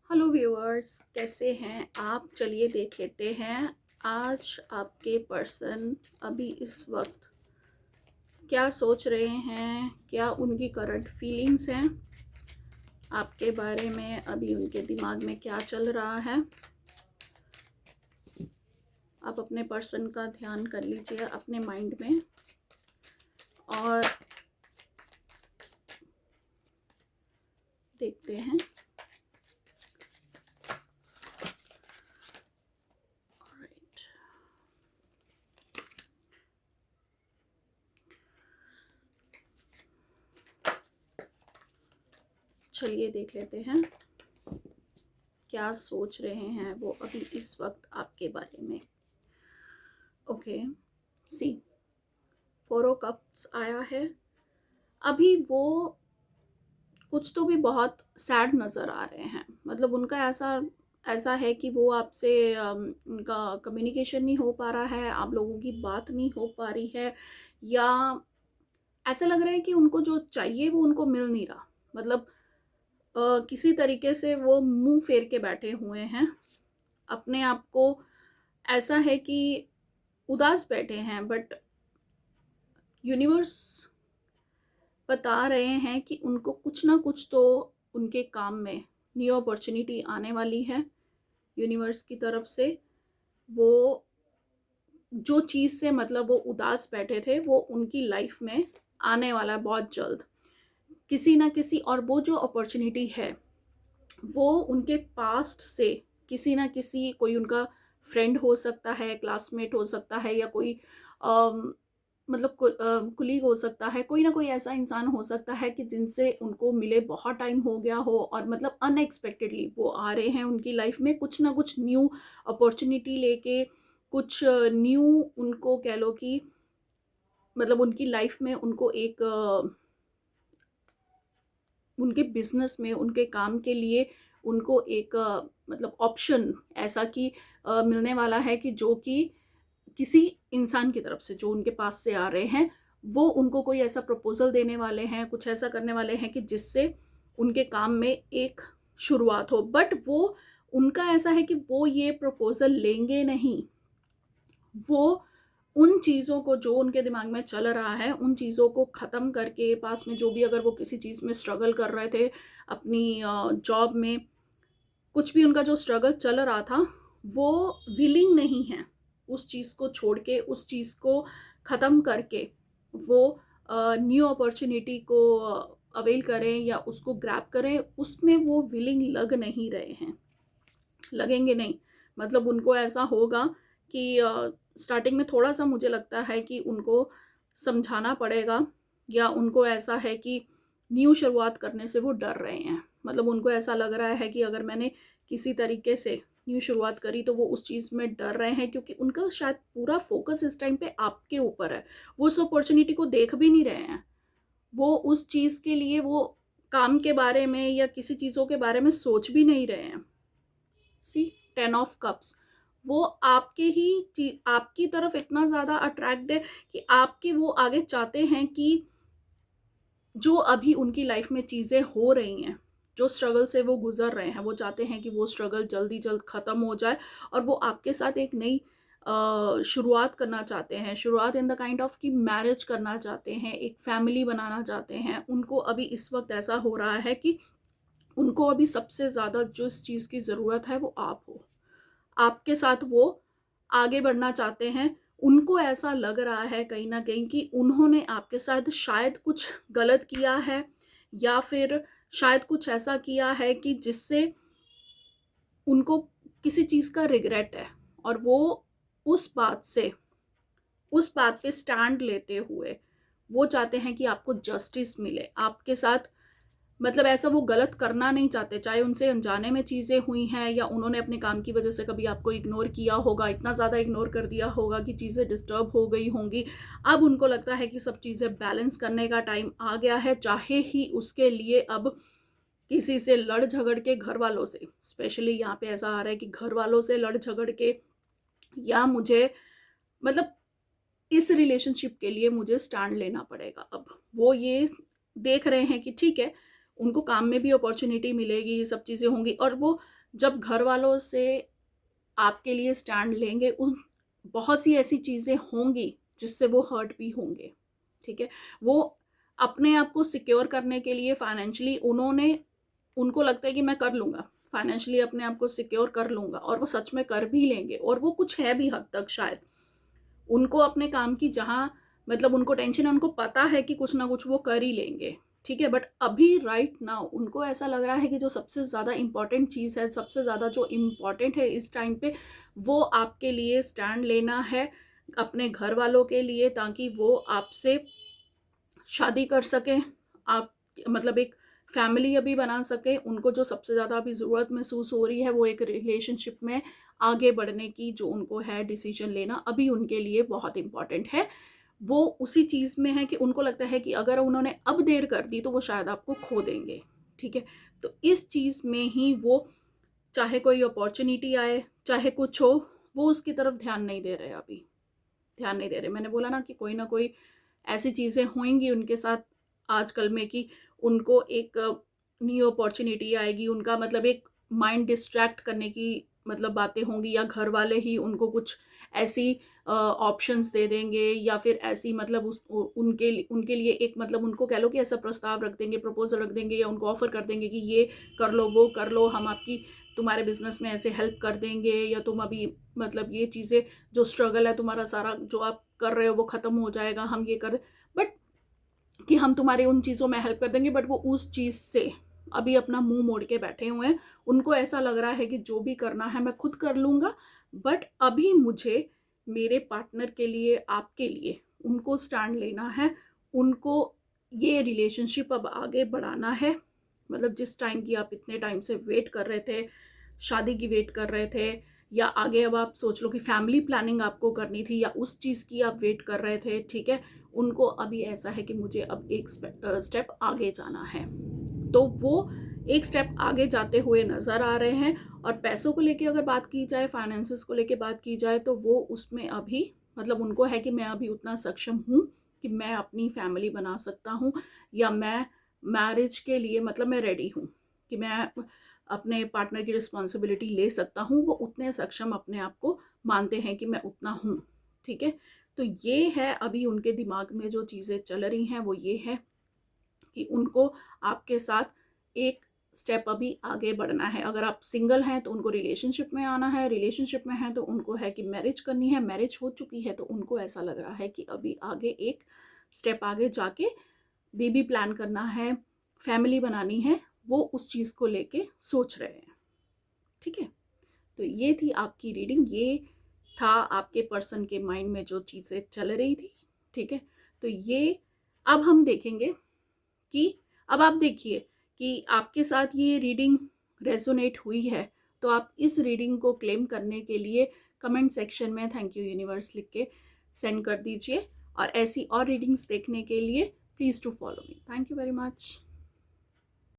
Hello viewers, कैसे हैं आप? चलिए देख लेते हैं आज आपके पर्सन अभी इस वक्त क्या सोच रहे हैं, क्या उनकी करंट फीलिंग्स हैं आपके बारे में, अभी उनके दिमाग में क्या चल रहा है। आप अपने पर्सन का ध्यान कर लीजिए अपने माइंड में और देखते हैं। राइट, चलिए देख लेते हैं क्या सोच रहे हैं वो अभी इस वक्त आपके बारे में। ओके, सी 4 कप्स आया है। अभी वो कुछ तो भी बहुत सैड नज़र आ रहे हैं। मतलब उनका ऐसा ऐसा है कि वो आपसे उनका कम्युनिकेशन नहीं हो पा रहा है, आप लोगों की बात नहीं हो पा रही है, या ऐसा लग रहा है कि उनको जो चाहिए वो उनको मिल नहीं रहा। मतलब किसी तरीके से वो मुंह फेर के बैठे हुए हैं अपने आप को। ऐसा है कि उदास बैठे हैं, बट यूनिवर्स बता रहे हैं कि उनको कुछ ना कुछ तो उनके काम में न्यू अपॉर्चुनिटी आने वाली है यूनिवर्स की तरफ से। वो जो चीज़ से मतलब वो उदास बैठे थे वो उनकी लाइफ में आने वाला है बहुत जल्द, किसी ना किसी। और वो जो अपॉर्चुनिटी है वो उनके पास्ट से किसी ना किसी, कोई उनका फ्रेंड हो सकता है, क्लासमेट हो सकता है, या कोई मतलब कुलीग हो सकता है, कोई ना कोई ऐसा इंसान हो सकता है कि जिनसे उनको मिले बहुत टाइम हो गया हो, और मतलब अनएक्सपेक्टेडली वो आ रहे हैं उनकी लाइफ में कुछ ना कुछ न्यू अपॉर्चुनिटी लेके, कुछ न्यू, उनको कह लो कि मतलब उनकी लाइफ में उनको एक उनके बिजनेस में, उनके काम के लिए उनको एक मतलब ऑप्शन ऐसा कि मिलने वाला है कि जो कि किसी इंसान की तरफ से जो उनके पास से आ रहे हैं, वो उनको कोई ऐसा प्रपोजल देने वाले हैं, कुछ ऐसा करने वाले हैं कि जिससे उनके काम में एक शुरुआत हो। बट वो, उनका ऐसा है कि वो ये प्रपोजल लेंगे नहीं। वो उन चीज़ों को जो उनके दिमाग में चल रहा है उन चीज़ों को ख़त्म करके, पास में जो भी अगर वो किसी चीज़ में स्ट्रगल कर रहे थे अपनी जॉब में, कुछ भी उनका जो स्ट्रगल चल रहा था, वो विलिंग नहीं है उस चीज़ को छोड़ के, उस चीज़ को ख़त्म करके वो न्यू अपॉर्चुनिटी को अवेल करें या उसको ग्रैब करें, उसमें वो विलिंग लग नहीं रहे हैं, लगेंगे नहीं। मतलब उनको ऐसा होगा कि स्टार्टिंग में थोड़ा सा मुझे लगता है कि उनको समझाना पड़ेगा, या उनको ऐसा है कि न्यू शुरुआत करने से वो डर रहे हैं। मतलब उनको ऐसा लग रहा है कि अगर मैंने किसी तरीके से न्यू शुरुआत करी तो वो उस चीज़ में डर रहे हैं, क्योंकि उनका शायद पूरा फोकस इस टाइम पे आपके ऊपर है। वो उस अपॉर्चुनिटी को देख भी नहीं रहे हैं, वो उस चीज़ के लिए वो काम के बारे में या किसी चीज़ों के बारे में सोच भी नहीं रहे हैं। सी 10 ऑफ कप्स, वो आपके ही आपकी तरफ इतना ज़्यादा अट्रैक्ट है कि आपके वो आगे चाहते हैं कि जो अभी उनकी लाइफ में चीज़ें हो रही हैं, जो स्ट्रगल से वो गुजर रहे हैं, वो चाहते हैं कि वो स्ट्रगल जल्दी जल्द ख़त्म हो जाए और वो आपके साथ एक नई शुरुआत करना चाहते हैं। शुरुआत इन द काइंड ऑफ कि मैरिज करना चाहते हैं, एक फैमिली बनाना चाहते हैं। उनको अभी इस वक्त ऐसा हो रहा है कि उनको अभी सबसे ज़्यादा जिस चीज़ की ज़रूरत है वो आप हो। आपके साथ वो आगे बढ़ना चाहते हैं। उनको ऐसा लग रहा है कहीं न कहीं कि उन्होंने आपके साथ शायद कुछ गलत किया है, या फिर शायद कुछ ऐसा किया है कि जिससे उनको किसी चीज़ का रिग्रेट है, और वो उस बात से, उस बात पे स्टैंड लेते हुए वो चाहते हैं कि आपको जस्टिस मिले आपके साथ। मतलब ऐसा वो गलत करना नहीं चाहते, चाहे उनसे अनजाने में चीज़ें हुई हैं या उन्होंने अपने काम की वजह से कभी आपको इग्नोर किया होगा, इतना ज़्यादा इग्नोर कर दिया होगा कि चीज़ें डिस्टर्ब हो गई होंगी। अब उनको लगता है कि सब चीज़ें बैलेंस करने का टाइम आ गया है, चाहे ही उसके लिए अब किसी से लड़ झगड़ के, घर वालों से स्पेशली यहाँ पे ऐसा आ रहा है कि घर वालों से लड़ झगड़ के, या मुझे मतलब इस रिलेशनशिप के लिए मुझे स्टैंड लेना पड़ेगा। अब वो ये देख रहे हैं कि ठीक है, उनको काम में भी अपॉर्चुनिटी मिलेगी, सब चीज़ें होंगी, और वो जब घर वालों से आपके लिए स्टैंड लेंगे, उन बहुत सी ऐसी चीज़ें होंगी जिससे वो हर्ट भी होंगे, ठीक है। वो अपने आप को सिक्योर करने के लिए फाइनेंशियली उनको लगता है कि मैं कर लूँगा, फाइनेंशियली अपने आप को सिक्योर कर लूँगा, और वो सच में कर भी लेंगे, और वो कुछ है भी हद तक शायद। उनको अपने काम की जहाँ मतलब उनको टेंशन है, उनको पता है कि कुछ ना कुछ वो कर ही लेंगे, ठीक है। बट अभी राइट नाउ उनको ऐसा लग रहा है कि जो सबसे ज़्यादा इम्पॉर्टेंट चीज़ है, सबसे ज़्यादा जो इम्पॉर्टेंट है इस टाइम पे, वो आपके लिए स्टैंड लेना है अपने घर वालों के लिए, ताकि वो आपसे शादी कर सकें, आप मतलब एक फैमिली अभी बना सकें। उनको जो सबसे ज़्यादा अभी ज़रूरत महसूस हो रही है वो एक रिलेशनशिप में आगे बढ़ने की, जो उनको है डिसीजन लेना अभी उनके लिए बहुत इम्पॉर्टेंट है। वो उसी चीज़ में है कि उनको लगता है कि अगर उन्होंने अब देर कर दी तो वो शायद आपको खो देंगे, ठीक है। तो इस चीज़ में ही वो, चाहे कोई अपॉर्चुनिटी आए, चाहे कुछ हो, वो उसकी तरफ ध्यान नहीं दे रहे अभी, ध्यान नहीं दे रहे। मैंने बोला ना कि कोई ना कोई ऐसी चीज़ें होंगी उनके साथ आजकल में कि उनको एक न्यू अपॉर्चुनिटी आएगी, उनका मतलब एक माइंड डिस्ट्रैक्ट करने की मतलब बातें होंगी, या घर वाले ही उनको कुछ ऐसी ऑप्शंस दे देंगे, या फिर ऐसी मतलब उनके लिए एक मतलब उनको कह लो कि ऐसा प्रस्ताव रख देंगे, प्रपोजल रख देंगे, या उनको ऑफर कर देंगे कि ये कर लो, वो कर लो, हम आपकी तुम्हारे बिजनेस में ऐसे हेल्प कर देंगे, या तुम अभी मतलब ये चीज़ें जो स्ट्रगल है तुम्हारा सारा जो आप कर रहे हो वो ख़त्म हो जाएगा, हम ये कर, बट कि हम तुम्हारे उन चीज़ों में हेल्प कर देंगे, बट वो उस चीज़ से अभी अपना मुंह मोड़ के बैठे हुए हैं। उनको ऐसा लग रहा है कि जो भी करना है मैं खुद कर लूँगा, बट अभी मुझे मेरे पार्टनर के लिए, आपके लिए उनको स्टैंड लेना है, उनको ये रिलेशनशिप अब आगे बढ़ाना है। मतलब जिस टाइम की आप इतने टाइम से वेट कर रहे थे, शादी की वेट कर रहे थे, या आगे अब आप सोच लो कि फैमिली प्लानिंग आपको करनी थी, या उस चीज़ की आप वेट कर रहे थे, ठीक है। उनको अभी ऐसा है कि मुझे अब एक स्टेप आगे जाना है, तो वो एक स्टेप आगे जाते हुए नज़र आ रहे हैं। और पैसों को लेके अगर बात की जाए, फाइनेंसेस को लेके बात की जाए, तो वो उसमें अभी मतलब उनको है कि मैं अभी उतना सक्षम हूँ कि मैं अपनी फैमिली बना सकता हूँ, या मैं मैरिज के लिए मतलब मैं रेडी हूँ कि मैं अपने पार्टनर की रिस्पॉन्सिबिलिटी ले सकता हूँ। वो उतने सक्षम अपने आप को मानते हैं कि मैं उतना हूँ, ठीक है। तो ये है अभी उनके दिमाग में जो चीज़ें चल रही हैं, वो ये है कि उनको आपके साथ एक स्टेप अभी आगे बढ़ना है। अगर आप सिंगल हैं तो उनको रिलेशनशिप में आना है, रिलेशनशिप में है तो उनको है कि मैरिज करनी है, मैरिज हो चुकी है तो उनको ऐसा लग रहा है कि अभी आगे एक स्टेप आगे जाके बेबी प्लान करना है, फैमिली बनानी है, वो उस चीज़ को लेके सोच रहे हैं, ठीक है। तो ये थी आपकी रीडिंग, ये था आपके पर्सन के माइंड में जो चीज़ें चल रही थी, ठीक है। तो ये अब हम देखेंगे कि अब आप देखिए कि आपके साथ ये रीडिंग रेजोनेट हुई है, तो आप इस रीडिंग को क्लेम करने के लिए कमेंट सेक्शन में थैंक यू यूनिवर्स लिख के सेंड कर दीजिए। और ऐसी और रीडिंग्स देखने के लिए please to follow me. Thank you very much.